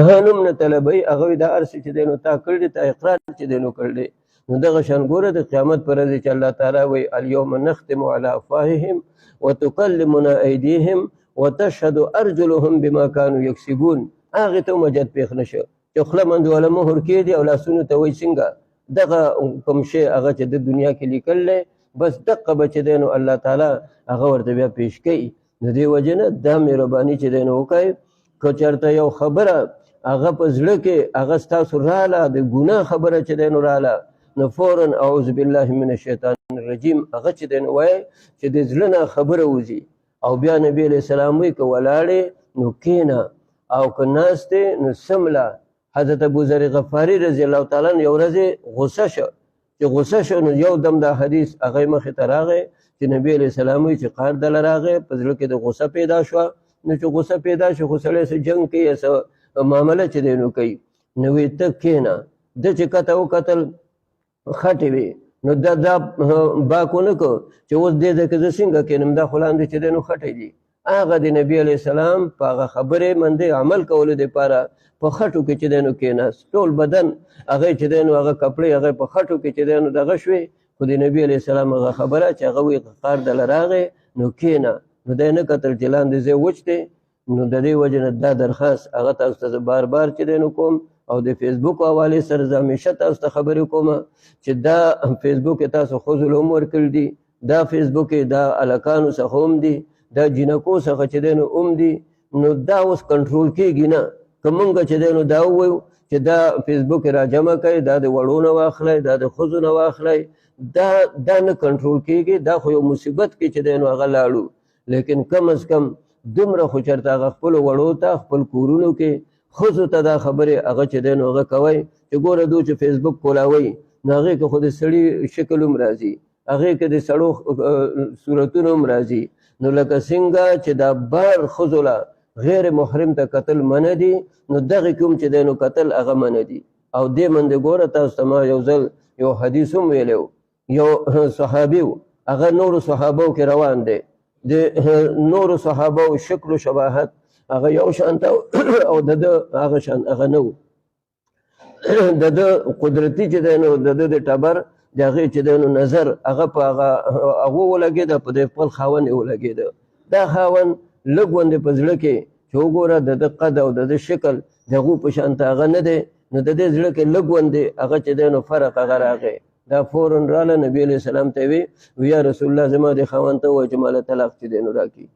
هم نه طلبوي هغه دا هر څه چې دی نو تا کړی تا اقرار چې دی نو کړی نو دغه شان ګوره د قیامت پر ورځ چې الله تعالی وایي الیوم نختم علی افواههم وتکلمنا ایدیهم وتشهد ارجلهم بما كانوا یکسبون هغې ته مجد پېښ نه شو چې خوله منځواله مهر کېږدي او لاسونو ته وایي څنګه دغه کوم شی هغه چې د دنیا کې لیکلی بس دقه به چې دی نو الله تعالی هغه ورته بیا پیش کوي د دې وجې نه دا مهرباني چې دی نو وکړئ که چېرته یو خبره هغه په زړه کې هغه ستاسو راله د ګناه خبره چې دی نو راله نو فورا اعوذ بالله من الشیطان الرجیم هغه چې دی نو وایي چې د زړه نه خبره وځي او بیا نبی علیه السلام وایي که ولاړې نو کښېنه او که ناستې نو سمله حضرت ابوذر غفاري رضی الله تعالی عنه یو ورځ غصه شو چې غصه شو نو یو دم دا حدیث هغه مخې ته راغی چې نبی علیه السلام وایي چې قهر دله راغی په زړه کې د غصه پیدا شوه نو چې غصه پیدا شو خو سړی څه جنګ کوي یا څه معامله چې دی نو کوي نو وایي ته کښېنه ده چې کته وکتل خټې وې نو دا باک ونه کړ چې اوس دې ځای کې زه څنګه کښېنم دا خو لاندې چې دی نو خټې دي هغه د نبي علیه السلام په هغه خبرې باندې عمل کولو دپاره په خټو کې چې دی نو کښېناست ټول بدن هغه چې دی نو هغه کپړې هغه په خټو کې چې دی نو دغه شوې خو د نبي علیه السلام هغه خبره چې هغه وایي قهر دله راغی نو کښېنه نو دی نه کتل چې لاندې ځای وچ دی نو د دې وجې نه دا درخواست هغه تاسو ته زه بار بار چې دی نو کوم او د فیسبوک حوالې سره زه همیشه تاسو ته خبرې کوم چې دا فیسبوک یې تاسو ښځو له هم ورکړي دي دا فیسبوک یې دا هلکانو څخه هم دي دا جینکو څخه چې دی نو هم دي نو دا اوس کنټرول کېږي نه که مونږ چې دی نو دا ووایو چې دا فیسبوک یې راجمع کوي دا د وړو نه واخلی دا د ښځو نه واخلی دا نه کنټرول کېږي دا خو یو مصیبت کې چې دی نو هغه لاړو لیکن کم از کم دومره خو چېرته هغه خپلو وړو ته خپل کورونو کې ښځو ته دا خبرې هغه چې دی نو هغه کوئ چې ګوره دو چې فیسبوک کولاوئ نو هغې کې خو د سړي شکل هم راځي هغې کې د سړو صورتونه هم راځي نو لکه څنګه چې دا بار ښځو له غیر محرم ته کتل منع دي نو دغې کې هم چې دی نو کتل هغه منع دي او دې باندې ګوره تاسو ته ما یو ځل یو حدیث هم ویلی و یو صحابي و هغه نورو صحابو کې روان دی د نورو صحابو شکل و شباهت هغه یو شانته او د ده هغه شان هغه نه و د ده قدرتي چې دی نو د ده د ټبر د هغې چې دی نو نظر هغه په هغه ولګېده په د خپل خاوند یې ولګېده دا خاوند لږ غوندې په زړه کې چې وګوره د ده قد او د ده شکل د هغو په شانته هغه نه دی نو د دې زړه کې لږ غوندې هغه چې دی نو فرق هغه راغی دا فورا راله نبي علیه السلام ته یې وی یا رسول الله زما د خاوند ته ووایه چې ما له طلاق چې دی نو راکړي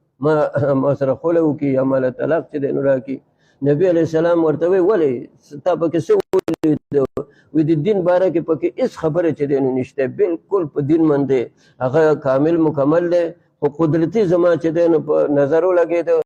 ما سره خوله وکړي یا ما له طلاق چې دی نو راکړي نبي علیه السلام ورته وی ولې تا پکې څه ولیده وی د دین باره کې پکې هېڅ خبره چې دی نو نشته بلکل په دین باندې هغه کامل مکمل دی خو قدرتي زما چې دی نو په نظر ولګېده